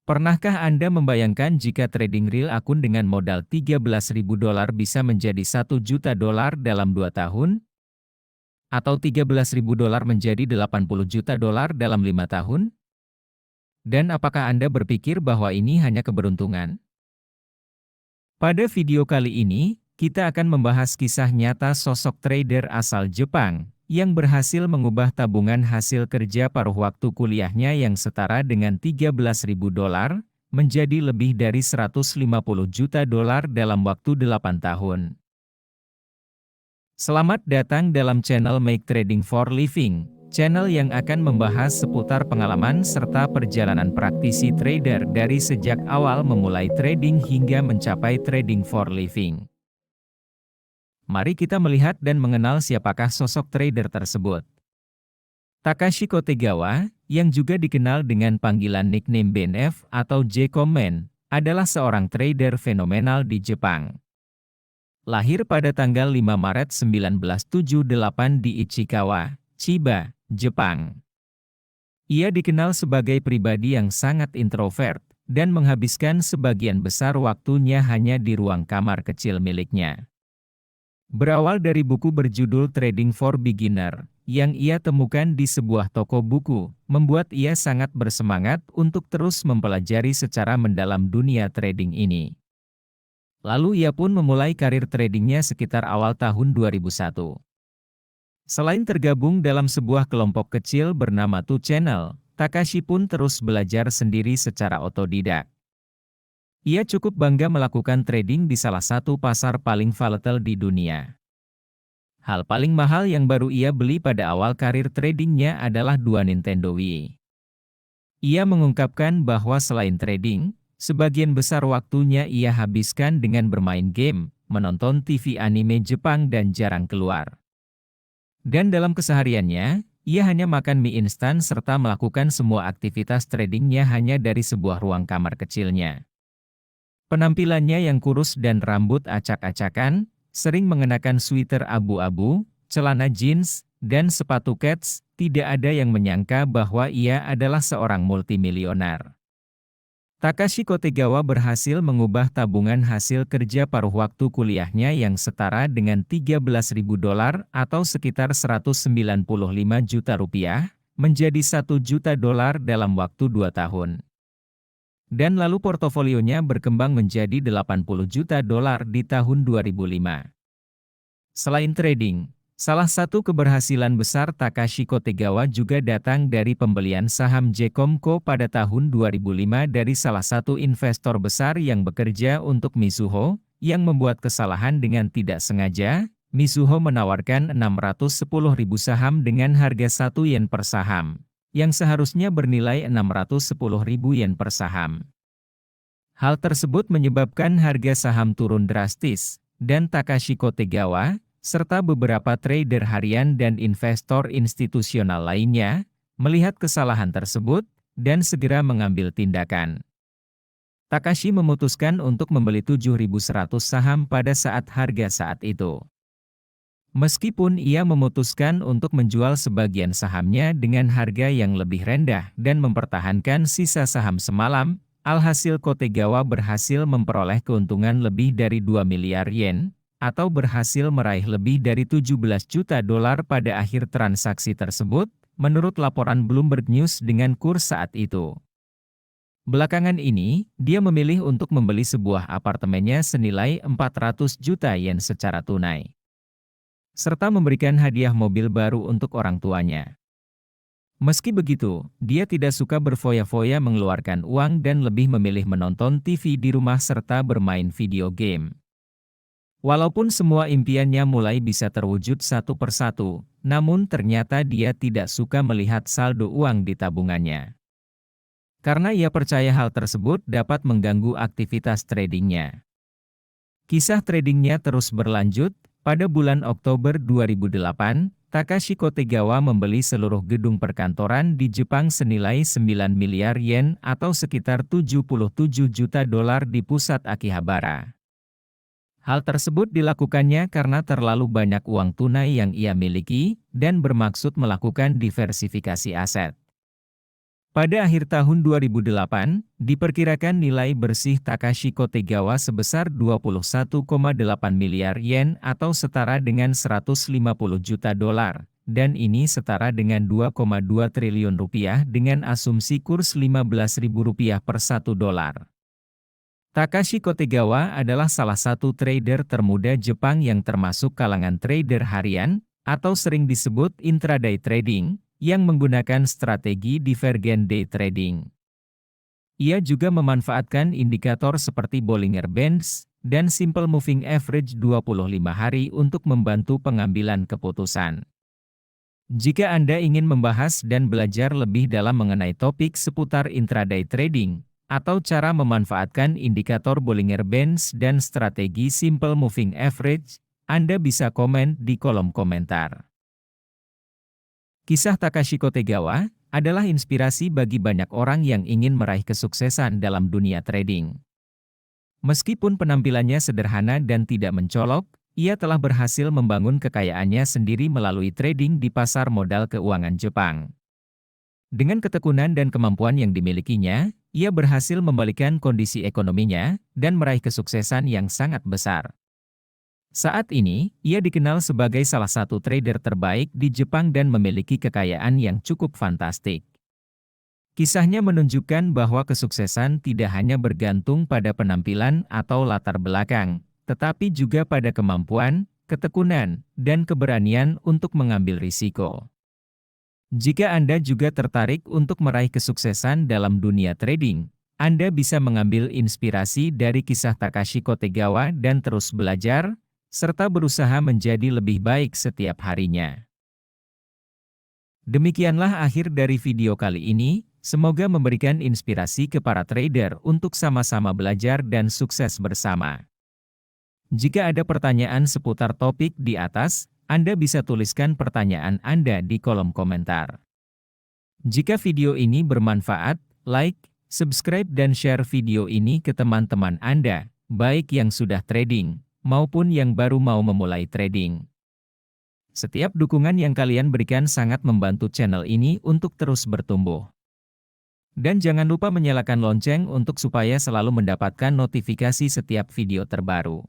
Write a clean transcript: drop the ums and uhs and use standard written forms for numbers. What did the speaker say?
Pernahkah Anda membayangkan jika trading real akun dengan modal $13.000 bisa menjadi $1 juta dalam 2 tahun? Atau $13.000 menjadi $80 juta dalam 5 tahun? Dan apakah Anda berpikir bahwa ini hanya keberuntungan? Pada video kali ini, kita akan membahas kisah nyata sosok trader asal Jepang, yang berhasil mengubah tabungan hasil kerja paruh waktu kuliahnya yang setara dengan $13.000, menjadi lebih dari $150 juta dalam waktu 8 tahun. Selamat datang dalam channel Make Trading for Living, channel yang akan membahas seputar pengalaman serta perjalanan praktisi trader dari sejak awal memulai trading hingga mencapai trading for living. Mari kita melihat dan mengenal siapakah sosok trader tersebut. Takashi Kotegawa, yang juga dikenal dengan panggilan nickname BNF atau J-Common, adalah seorang trader fenomenal di Jepang. Lahir pada tanggal 5 Maret 1978 di Ichikawa, Chiba, Jepang. Ia dikenal sebagai pribadi yang sangat introvert, dan menghabiskan sebagian besar waktunya hanya di ruang kamar kecil miliknya. Berawal dari buku berjudul Trading for Beginner, yang ia temukan di sebuah toko buku, membuat ia sangat bersemangat untuk terus mempelajari secara mendalam dunia trading ini. Lalu ia pun memulai karir tradingnya sekitar awal tahun 2001. Selain tergabung dalam sebuah kelompok kecil bernama Two Channel, Takashi pun terus belajar sendiri secara otodidak. Ia cukup bangga melakukan trading di salah satu pasar paling volatile di dunia. Hal paling mahal yang baru ia beli pada awal karir tradingnya adalah 2 Nintendo Wii. Ia mengungkapkan bahwa selain trading, sebagian besar waktunya ia habiskan dengan bermain game, menonton TV anime Jepang dan jarang keluar. Dan dalam kesehariannya, ia hanya makan mie instan serta melakukan semua aktivitas tradingnya hanya dari sebuah ruang kamar kecilnya. Penampilannya yang kurus dan rambut acak-acakan, sering mengenakan sweater abu-abu, celana jeans, dan sepatu kets, tidak ada yang menyangka bahwa ia adalah seorang multimilioner. Takashi Kotegawa berhasil mengubah tabungan hasil kerja paruh waktu kuliahnya yang setara dengan $13.000 atau sekitar $195 juta menjadi $1 juta dalam waktu 2 tahun. Dan lalu portofolionya berkembang menjadi $80 juta di tahun 2005. Selain trading, salah satu keberhasilan besar Takashi Kotegawa juga datang dari pembelian saham J-Comco pada tahun 2005 dari salah satu investor besar yang bekerja untuk Mizuho, yang membuat kesalahan dengan tidak sengaja. Mizuho menawarkan 610.000 saham dengan harga 1 yen per saham, yang seharusnya bernilai 610.000 yen per saham. Hal tersebut menyebabkan harga saham turun drastis, dan Takashi Kotegawa, serta beberapa trader harian dan investor institusional lainnya, melihat kesalahan tersebut, dan segera mengambil tindakan. Takashi memutuskan untuk membeli 7.100 saham pada saat itu. Meskipun ia memutuskan untuk menjual sebagian sahamnya dengan harga yang lebih rendah dan mempertahankan sisa saham semalam, alhasil Kotegawa berhasil memperoleh keuntungan lebih dari 2 miliar yen, atau berhasil meraih lebih dari $17 juta pada akhir transaksi tersebut, menurut laporan Bloomberg News dengan kurs saat itu. Belakangan ini, dia memilih untuk membeli sebuah apartemennya senilai 400 juta yen secara tunai, serta memberikan hadiah mobil baru untuk orang tuanya. Meski begitu, dia tidak suka berfoya-foya mengeluarkan uang dan lebih memilih menonton TV di rumah serta bermain video game. Walaupun semua impiannya mulai bisa terwujud satu persatu, namun ternyata dia tidak suka melihat saldo uang di tabungannya. Karena ia percaya hal tersebut dapat mengganggu aktivitas tradingnya. Kisah tradingnya terus berlanjut. Pada bulan Oktober 2008, Takashi Kotegawa membeli seluruh gedung perkantoran di Jepang senilai 9 miliar yen atau sekitar $77 juta di pusat Akihabara. Hal tersebut dilakukannya karena terlalu banyak uang tunai yang ia miliki, dan bermaksud melakukan diversifikasi aset. Pada akhir tahun 2008, diperkirakan nilai bersih Takashi Kotegawa sebesar 21,8 miliar yen atau setara dengan 150 juta dolar, dan ini setara dengan 2,2 triliun rupiah dengan asumsi kurs 15.000 rupiah per 1 dolar. Takashi Kotegawa adalah salah satu trader termuda Jepang yang termasuk kalangan trader harian, atau sering disebut intraday trading, yang menggunakan strategi divergent day trading. Ia juga memanfaatkan indikator seperti Bollinger Bands dan Simple Moving Average 25 hari untuk membantu pengambilan keputusan. Jika Anda ingin membahas dan belajar lebih dalam mengenai topik seputar intraday trading, atau cara memanfaatkan indikator Bollinger Bands dan strategi Simple Moving Average, Anda bisa komen di kolom komentar. Kisah Takashi Kotegawa adalah inspirasi bagi banyak orang yang ingin meraih kesuksesan dalam dunia trading. Meskipun penampilannya sederhana dan tidak mencolok, ia telah berhasil membangun kekayaannya sendiri melalui trading di pasar modal keuangan Jepang. Dengan ketekunan dan kemampuan yang dimilikinya, ia berhasil membalikkan kondisi ekonominya dan meraih kesuksesan yang sangat besar. Saat ini, ia dikenal sebagai salah satu trader terbaik di Jepang dan memiliki kekayaan yang cukup fantastik. Kisahnya menunjukkan bahwa kesuksesan tidak hanya bergantung pada penampilan atau latar belakang, tetapi juga pada kemampuan, ketekunan, dan keberanian untuk mengambil risiko. Jika Anda juga tertarik untuk meraih kesuksesan dalam dunia trading, Anda bisa mengambil inspirasi dari kisah Takashi Kotegawa dan terus belajar, serta berusaha menjadi lebih baik setiap harinya. Demikianlah akhir dari video kali ini, semoga memberikan inspirasi ke para trader untuk sama-sama belajar dan sukses bersama. Jika ada pertanyaan seputar topik di atas, Anda bisa tuliskan pertanyaan Anda di kolom komentar. Jika video ini bermanfaat, like, subscribe dan share video ini ke teman-teman Anda, baik yang sudah trading, maupun yang baru mau memulai trading. Setiap dukungan yang kalian berikan sangat membantu channel ini untuk terus bertumbuh. Dan jangan lupa menyalakan lonceng untuk supaya selalu mendapatkan notifikasi setiap video terbaru.